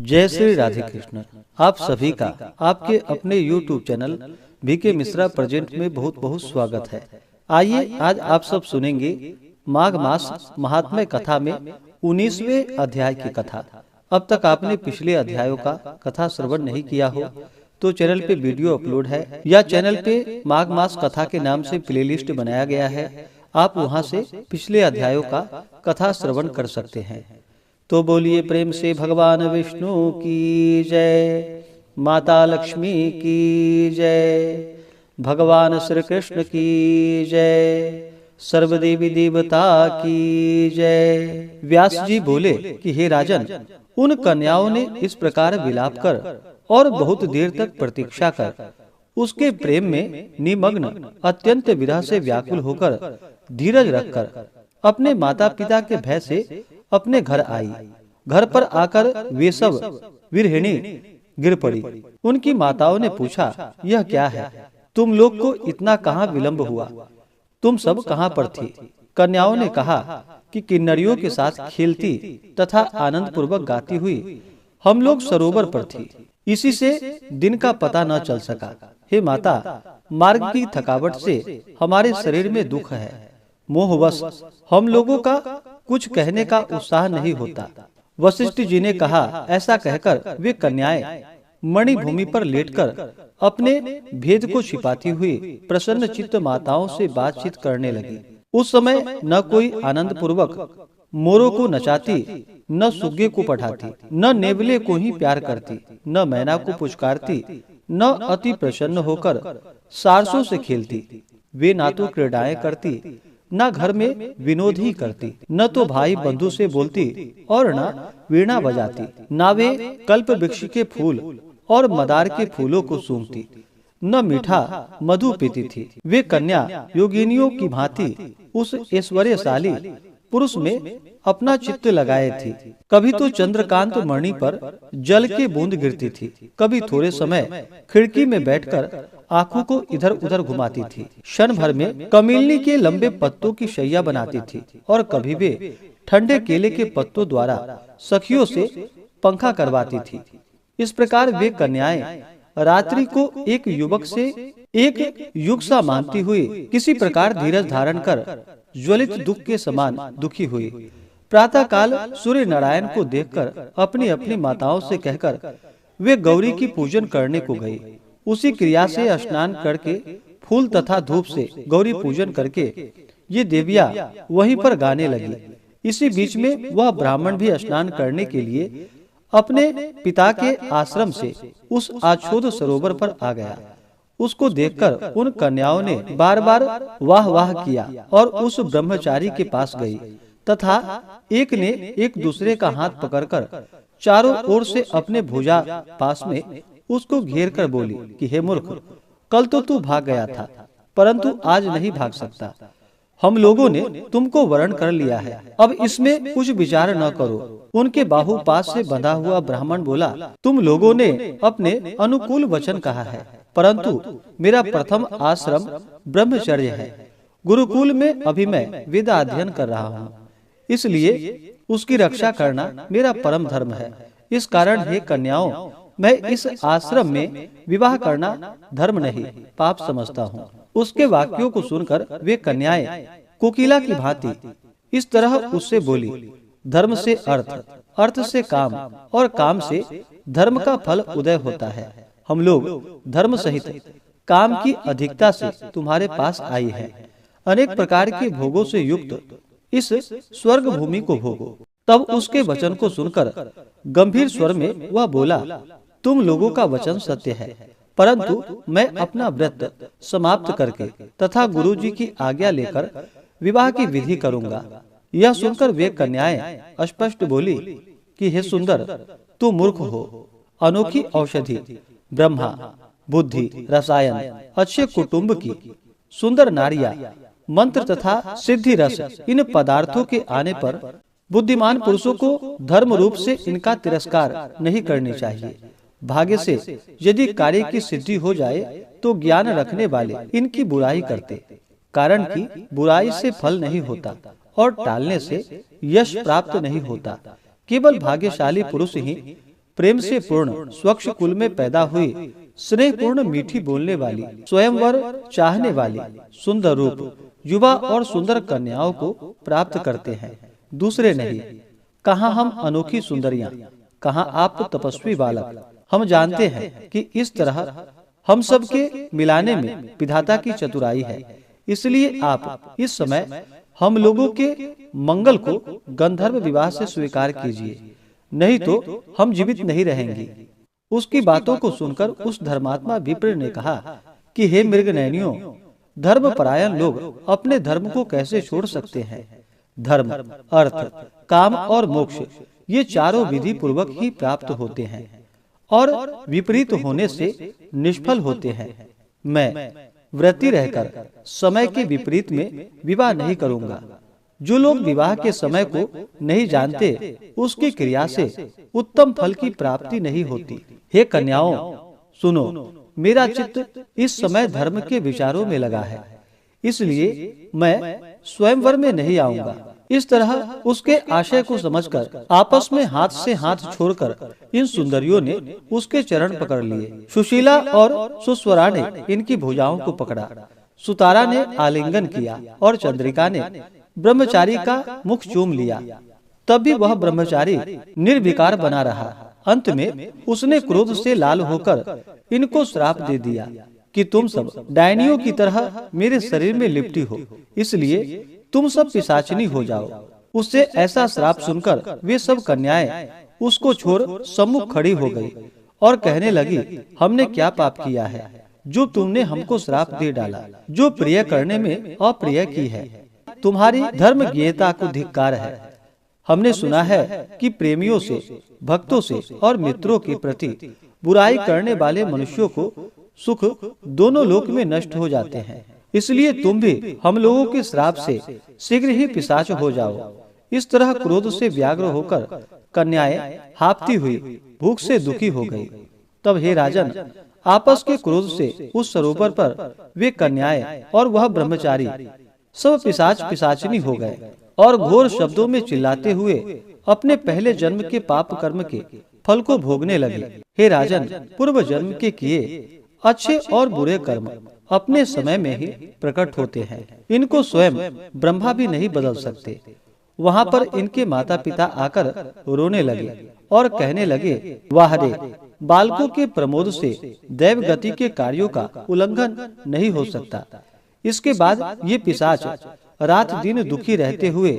जय श्री राधे कृष्ण। आप सभी का आपके अपने YouTube channel B K Mishra present में बहुत बहुत स्वागत है। आइए आज आप सब सुनेंगे माघ मास महात्म्य कथा में 19वें अध्याय की कथा। अब तक आपने पिछले अध्यायों का कथा श्रवण नहीं किया हो तो चैनल पे वीडियो अपलोड है या चैनल पे माघ मास कथा के नाम से प्लेलिस्ट बनाया गया है। आप वहां से पिछले अध्यायों का कथा श्रवण कर सकते हैं। तो बोलिए प्रेम से भगवान विष्णु की जय, माता लक्ष्मी की जय, भगवान श्री कृष्ण की जय, सर्वदेवी देवता की जय। व्यास जी बोले कि हे राजन, उन कन्याओं ने इस प्रकार विलाप कर और बहुत देर तक प्रतीक्षा कर उसके प्रेम में निमग्न अत्यंत विरह से व्याकुल होकर धीरज रखकर अपने माता पिता के भय से अपने घर आई। घर पर आकर वे सब विरहिणी गिर पड़ी। उनकी माताओं ने पूछा, यह क्या है? तुम लोग को इतना कहाँ विलंब हुआ? तुम सब कहाँ पर थी? कन्याओं ने कहा कि किन्नरियों के साथ खेलती तथा आनंद पूर्वक गाती हुई हम लोग सरोवर पर थी, इसी से दिन का पता न चल सका। हे माता, मार्ग की थकावट से हमारे शरीर में दुख है। मोहवश हम लोगों का कुछ कहने का उत्साह नहीं होता। वशिष्ठ जी ने कहा, ऐसा कहकर वे कन्याएं मणिभूमि पर लेटकर अपने भेद को छिपाती हुई प्रसन्न चित्त माताओं से बातचीत करने लगी। उस समय न कोई आनंद पूर्वक मोरों को नचाती, न सुग्गे को पढ़ाती, न नेवले को ही प्यार करती, न मैना को पुचकारती, न अति प्रसन्न होकर सारसों से खेलती। वे ना तो क्रीड़ाएं करती, न घर में विनोद ही करती, न तो भाई बंधु से बोलती और न वीणा बजाती, न वे कल्प वृक्ष के फूल और मदार के फूलों को सूंघती, न मीठा मधु पीती थी। वे कन्या योगिनियों की भांति उस ऐश्वर्यशाली पुरुष में अपना चित्त लगाए थी। कभी तो चंद्रकांत मणि पर जल की बूंद गिरती थी, कभी थोड़े समय खिड़की में बैठकर आंखों को इधर उधर घुमाती थी। क्षण भर में कमीलनी के लंबे पत्तों की शैया बनाती थी और कभी वे ठंडे केले के पत्तों द्वारा सखियों से पंखा करवाती थी। इस प्रकार वे कन्याएं रात्रि को एक युवक से एक युग सा मानती हुई किसी प्रकार धीरज धारण कर ज्वलित दुख के समान दुखी हुई। प्रातः काल सूर्य नारायण को देखकर अपनी अपनी माताओं से कहकर वे गौरी की पूजन करने को गई। उसी क्रिया से स्नान करके फूल तथा धूप से गौरी पूजन करके ये देवियां वहीं पर गाने लगी। इसी बीच में वह ब्राह्मण भी स्नान करने के लिए अपने पिता के आश्रम से उस आछोद सरोवर पर आ गया। उसको देखकर उन कन्याओं ने बार बार वाह वाह किया और उस ब्रह्मचारी के पास गई तथा एक ने एक दूसरे का हाथ पकड़कर चारों ओर से अपने भुजा पास में उसको घेर कर बोली कि हे मूर्ख, कल तो तू भाग गया था, परंतु आज नहीं भाग सकता। हम लोगों ने तुमको वर्ण कर लिया है, अब इसमें कुछ विचार न करो। उनके बाहुपास से बंधा हुआ ब्राह्मण बोला, तुम लोगों ने अपने अनुकूल वचन कहा है, परंतु मेरा प्रथम आश्रम ब्रह्मचर्य है। गुरुकुल में अभी मैं वेदा अध्ययन कर रहा हूँ, इसलिए उसकी रक्षा करना मेरा परम धर्म है। इस कारण हे कन्याओं, मैं इस आश्रम में विवाह करना धर्म नहीं पाप समझता हूँ। उसके वाक्यों को सुनकर वे कन्याएं कोकिला की भांति इस तरह उससे बोली, धर्म से अर्थ, अर्थ से काम और काम से धर्म का फल उदय होता है। हम लोग धर्म सहित काम की अधिकता से तुम्हारे पास आई है। अनेक प्रकार के भोगों से युक्त इस स्वर्ग भूमि को भोगो। तब उसके वचन को सुनकर गंभीर स्वर में वह बोला, तुम लोगों का वचन सत्य है, परंतु मैं अपना व्रत समाप्त करके तथा गुरुजी की आज्ञा लेकर विवाह की विधि करूंगा। यह सुनकर वे कन्याएं स्पष्ट बोली कि हे सुंदर, तू मूर्ख हो। अनोखी औषधि, ब्रह्मा, बुद्धि, रसायन, अच्छे कुटुंब की सुंदर नारियां, मंत्र तथा सिद्धि रस, इन पदार्थों के आने पर बुद्धिमान पुरुषों को धर्म रूप से इनका तिरस्कार नहीं करनी चाहिए। भाग्य से यदि कार्य की सिद्धि हो जाए तो ज्ञान रखने वाले इनकी बुराई करते, कारण कि बुराई से फल नहीं होता और टालने से यश प्राप्त नहीं होता। केवल भाग्यशाली पुरुष ही प्रेम से पूर्ण स्वच्छ कुल में पैदा हुई, स्नेहपूर्ण मीठी बोलने वाली, स्वयंवर चाहने वाली, सुंदर रूप युवा और सुंदर कन्याओं को प्राप्त करते हैं, दूसरे नहीं। कहाँ हम अनोखी सुंदरियां, कहाँ आप तपस्वी बालक। हम जानते हैं कि इस तरह हम सब के मिलाने में विधाता की चतुराई है। इसलिए आप इस समय हम लोगों के मंगल को गंधर्व विवाह से स्वीकार कीजिए, नहीं तो हम जीवित नहीं रहेंगे। उसकी बातों को सुनकर उस धर्मात्मा विप्र ने कहा कि हे मृगनयनियों, धर्म परायण लोग अपने धर्म को कैसे छोड़ सकते हैं। धर्म, अर्थ, काम और मोक्ष ये चारों विधि पूर्वक ही प्राप्त होते हैं और विपरीत होने से निष्फल होते हैं। मैं व्रती रहकर समय के विपरीत में विवाह नहीं करूंगा। जो लोग विवाह के समय को नहीं जानते, उसकी क्रिया से उत्तम फल की प्राप्ति नहीं होती। हे कन्याओं, सुनो, मेरा चित्त इस समय धर्म के विचारों में लगा है, इसलिए मैं स्वयंवर में नहीं आऊंगा। इस तरह उसके आशय को समझकर आपस में हाथ से हाथ छोड़कर इन सुंदरियों ने उसके चरण पकड़ लिए। सुशीला और सुस्वरा ने इनकी भुजाओं को पकड़ा, सुतारा ने आलिंगन किया और चंद्रिका ने ब्रह्मचारी का मुख चूम लिया। तब भी वह ब्रह्मचारी निर्विकार बना रहा। अंत में उसने क्रोध से लाल होकर इनको श्राप दे दिया कि तुम सब डायनियों की तरह मेरे शरीर में लिपटी हो, इसलिए तुम सब पिशाचिनी हो जाओ। उससे ऐसा श्राप सुनकर वे सब कन्याएं उसको छोड़ सम्मुख खड़ी हो गई और कहने लगी, हमने क्या पाप किया है जो तुमने हमको श्राप दे डाला, जो प्रिय करने में अप्रिय की है। तुम्हारी धर्म ज्ञेयता को धिक्कार है। हमने सुना है कि प्रेमियों से, भक्तों से और मित्रों के प्रति बुराई करने वाले मनुष्यों को सुख दोनों लोक में नष्ट हो जाते हैं। इसलिए तुम भी हम लोगों के श्राप से शीघ्र ही पिशाच हो जाओ। इस तरह क्रोध से व्याग्र होकर कन्याएं हांफती हुई भूख से दुखी हो गई। तब हे राजन, आपस के क्रोध से उस सरोवर पर वे कन्याएं और वह ब्रह्मचारी सब पिशाच पिशाचिनी हो गए और घोर शब्दों में चिल्लाते हुए अपने पहले जन्म के पाप कर्म के फल को भोगने लगे। हे राजन, पूर्व जन्म के किए अच्छे और बुरे कर्म अपने समय में ही प्रकट होते हैं। इनको स्वयं ब्रह्मा भी नहीं बदल सकते। वहाँ पर इनके माता पिता आकर रोने लगे और कहने लगे, वाह रे, बालकों के प्रमोद से दैव गति के कार्यों का उल्लंघन नहीं हो सकता। इसके बाद ये पिशाच रात दिन दुखी रहते हुए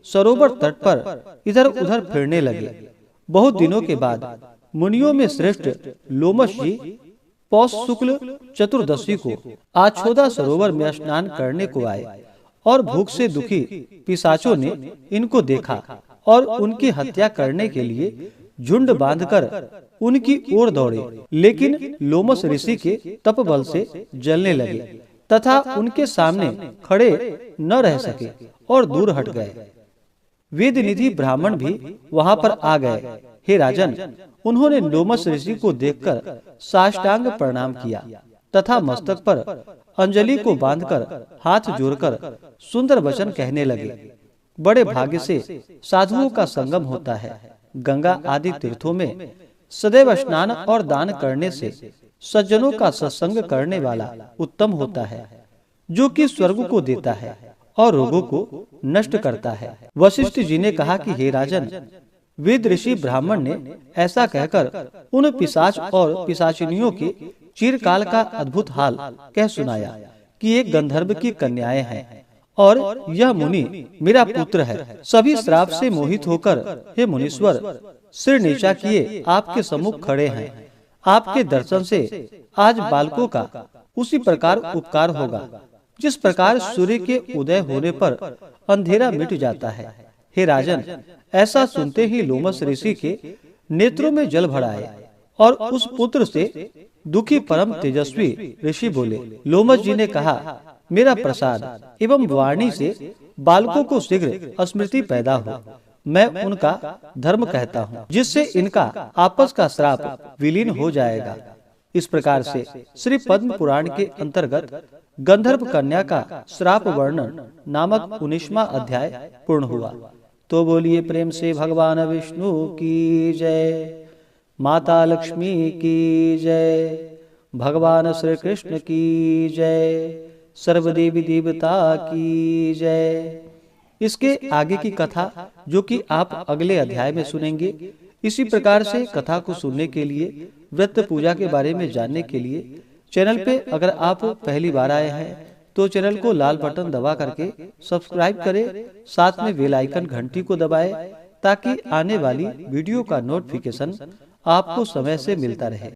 सरोवर तट पर इधर उधर फिरने लगे। बहुत दिनों के बाद मुनियों में श्रेष्ठ लोमश जी पौष शुक्ल चतुर्दशी को आछोदा सरोवर में स्नान करने को आए और भूख से दुखी पिशाचों ने इनको देखा और उनकी हत्या करने के लिए झुंड बांधकर उनकी ओर दौड़े, लेकिन लोमस ऋषि के तप बल से जलने लगे तथा उनके सामने खड़े न रह सके और दूर हट गए। वेद निधि ब्राह्मण भी वहां पर आ गए। हे राजन, उन्होंने लोमस ऋषि को देखकर साष्टांग प्रणाम किया तथा मस्तक पर अंजलि को बांधकर हाथ जोड़कर सुंदर वचन कहने लगे। बड़े भाग्य से साधुओं का संगम होता है। गंगा आदि तीर्थों में सदैव स्नान और दान करने से सज्जनों का सत्संग करने वाला उत्तम होता है, जो कि स्वर्ग को देता है और रोगों को नष्ट करता है। वशिष्ठ जी ने कहा कि हे राजन, वेद ऋषि ब्राह्मण ने ऐसा कहकर उन पिशाच और पिशाचिनियों के चिरकाल का अद्भुत हाल कह सुनाया कि एक गंधर्व की कन्याएं हैं और यह मुनि मेरा पुत्र है। सभी श्राप से मोहित होकर हे मुनीश्वर सिर नीचा किए आपके सम्मुख खड़े हैं। आपके दर्शन से आज बालकों का उसी प्रकार उपकार होगा जिस प्रकार सूर्य के उदय होने पर अंधेरा मिट जाता है। हे राजन, ऐसा सुनते ही लोमस ऋषि के नेत्रों में जल भर आए और उस पुत्र से दुखी परम तेजस्वी ऋषि बोले। लोमस जी ने कहा, मेरा प्रसाद एवं वाणी से बालकों को शीघ्र स्मृति पैदा हो। मैं उनका धर्म कहता हूँ, जिससे इनका आपस का श्राप विलीन हो जाएगा। इस प्रकार से श्री पद्म पुराण के अंतर्गत गंधर्व कन्या का श्राप वर्णन नामक 19वां अध्याय पूर्ण हुआ। तो बोलिए प्रेम से भगवान विष्णु की जय। माता लक्ष्मी की जय, भगवान श्री कृष्ण की जय, सर्वदेवी देवता की जय। इसके आगे की कथा जो कि आप अगले अध्याय में सुनेंगे। इसी प्रकार से कथा को सुनने के लिए, व्रत पूजा के बारे में जानने के लिए चैनल पे अगर आप पहली बार आए हैं तो चैनल को लाल बटन दबा करके सब्सक्राइब करें, साथ में बेल आइकन घंटी को दबाएं ताकि आने वाली वीडियो का नोटिफिकेशन आपको समय से मिलता रहे।